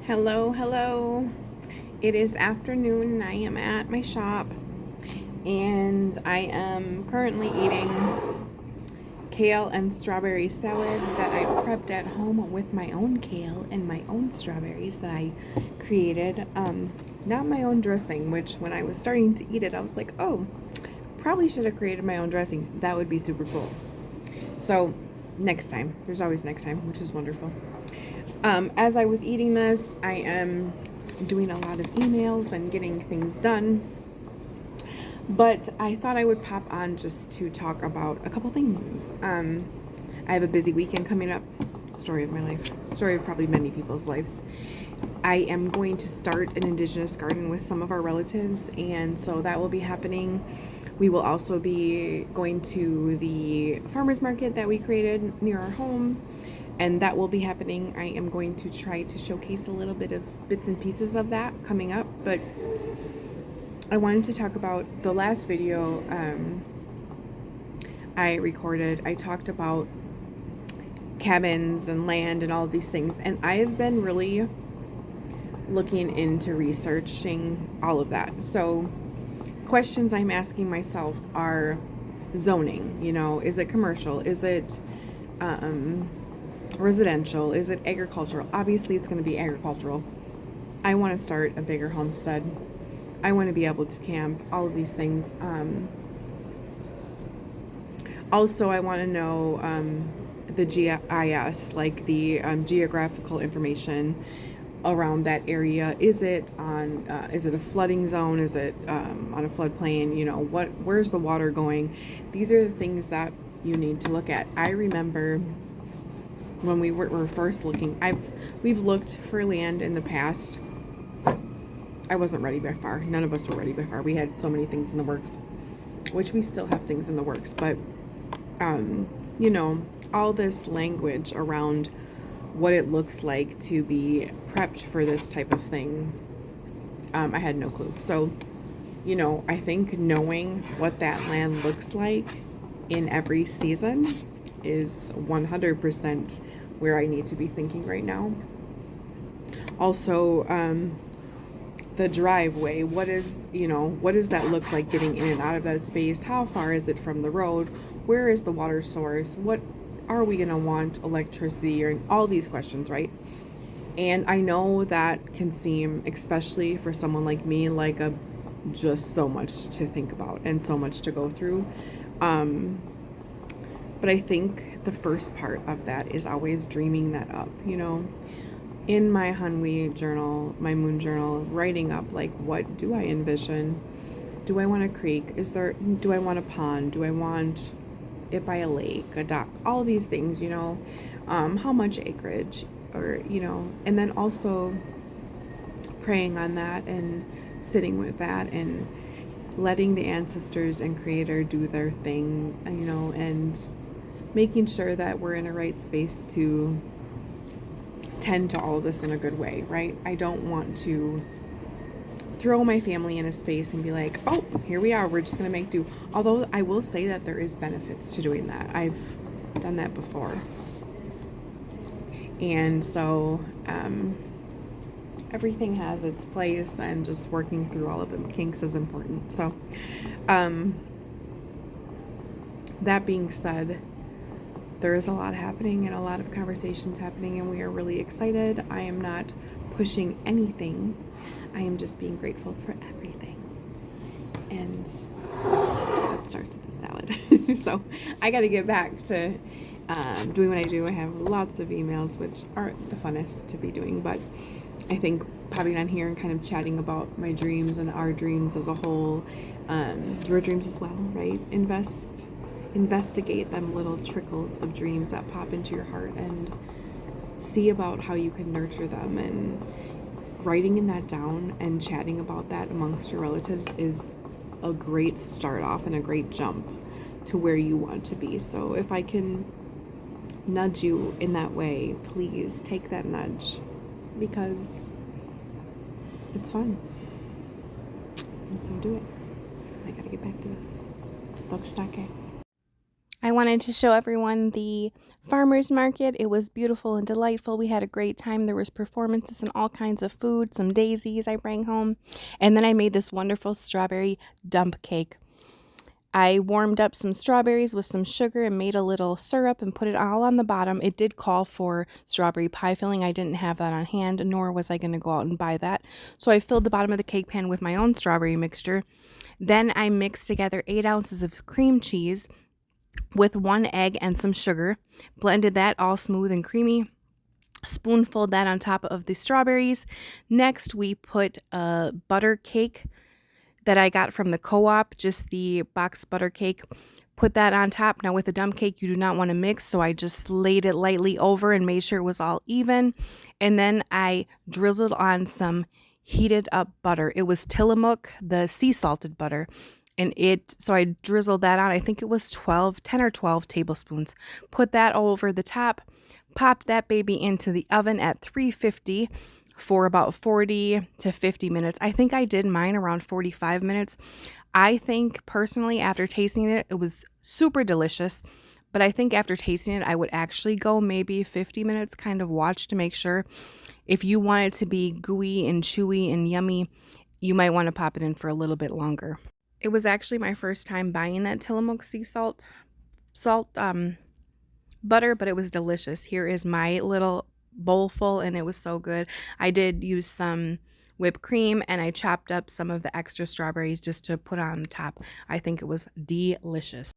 Hello, hello. It is afternoon and I am at my shop and I am currently eating kale and strawberry salad that I prepped at home with my own kale and my own strawberries that I created. Not my own dressing, which when I was starting to eat it, I was like, oh, probably should have created my own dressing. That would be super cool. So next time, there's always next time, which is wonderful. As I was eating this, I am doing a lot of emails and getting things done. But I thought I would pop on just to talk about a couple things. I have a busy weekend coming up. Story of my life. Story of probably many people's lives. I am going to start an indigenous garden with some of our relatives, and so that will be happening. We will also be going to the farmers market that we created near our home, and that will be happening. I am going to try to showcase a little bit of bits and pieces of that coming up, but I wanted to talk about the last video I recorded. I talked about cabins and land and all of these things, and I have been really looking into researching all of that. So questions I'm asking myself are zoning, is it commercial? Is it residential? Is it agricultural? Obviously it's going to be agricultural. I want to start a bigger homestead. I want to be able to camp, all of these things. Also, I want to know the GIS, like the geographical information around that area. Is it a flooding zone? Is it on a floodplain? Where's the water going? These are the things that you need to look at. I remember when we were first looking, we've looked for land in the past. I wasn't ready by far. None of us were ready by far. We had so many things in the works, which we still have things in the works, but all this language around what it looks like to be prepped for this type of thing, I had no clue. So, I think knowing what that land looks like in every season is 100% where I need to be thinking right now. Also, the driveway, what does that look like getting in and out of that space? How far is it from the road? Where is the water source? What are we going to want electricity, or all these questions, right? And I know that can seem, especially for someone like me, like just so much to think about and so much to go through. But I think the first part of that is always dreaming that up, in my Hanwi journal, my moon journal, writing up, like, what do I envision? Do I want a creek? Do I want a pond? Do I want it by a lake, a dock, all these things, how much acreage, or, and then also praying on that and sitting with that and letting the ancestors and creator do their thing, and making sure that we're in a right space to tend to all this in a good way, right? I don't want to throw my family in a space and be like, oh, here we are, we're just going to make do. Although I will say that there is benefits to doing that. I've done that before. And so everything has its place, and just working through all of the kinks is important. So that being said, there is a lot happening and a lot of conversations happening, and we are really excited. I am not pushing anything. I am just being grateful for everything. And that starts with the salad. So I got to get back to doing what I do. I have lots of emails, which aren't the funnest to be doing, but I think popping on here and kind of chatting about my dreams and our dreams as a whole, your dreams as well, right? Investigate them little trickles of dreams that pop into your heart, and see about how you can nurture them. And writing that down and chatting about that amongst your relatives is a great start off and a great jump to where you want to be. So if I can nudge you in that way, please take that nudge, because it's fun. And so do it. I gotta get back to this. Dumpcake. I wanted to show everyone the farmer's market. It was beautiful and delightful. We had a great time. There was performances and all kinds of food, some daisies I bring home. And then I made this wonderful strawberry dump cake. I warmed up some strawberries with some sugar and made a little syrup and put it all on the bottom. It did call for strawberry pie filling. I didn't have that on hand, nor was I going to go out and buy that. So I filled the bottom of the cake pan with my own strawberry mixture. Then I mixed together 8 ounces of cream cheese with 1 egg and some sugar. Blended that all smooth and creamy. Spoonful that on top of the strawberries. Next, we put a butter cake that I got from the co-op, just the box butter cake. Put that on top. Now with a dump cake, you do not want to mix, so I just laid it lightly over and made sure it was all even. And then I drizzled on some heated up butter. It was Tillamook, the sea salted butter. So I drizzled that on. I think it was 10 or 12 tablespoons. Put that all over the top. Popped that baby into the oven at 350 for about 40 to 50 minutes. I think I did mine around 45 minutes. I think personally, after tasting it, it was super delicious. But I think after tasting it, I would actually go maybe 50 minutes, kind of watch to make sure. If you want it to be gooey and chewy and yummy, you might want to pop it in for a little bit longer. It was actually my first time buying that Tillamook sea salt butter, but it was delicious. Here is my little bowl full, and it was so good. I did use some whipped cream, and I chopped up some of the extra strawberries just to put on top. I think it was delicious.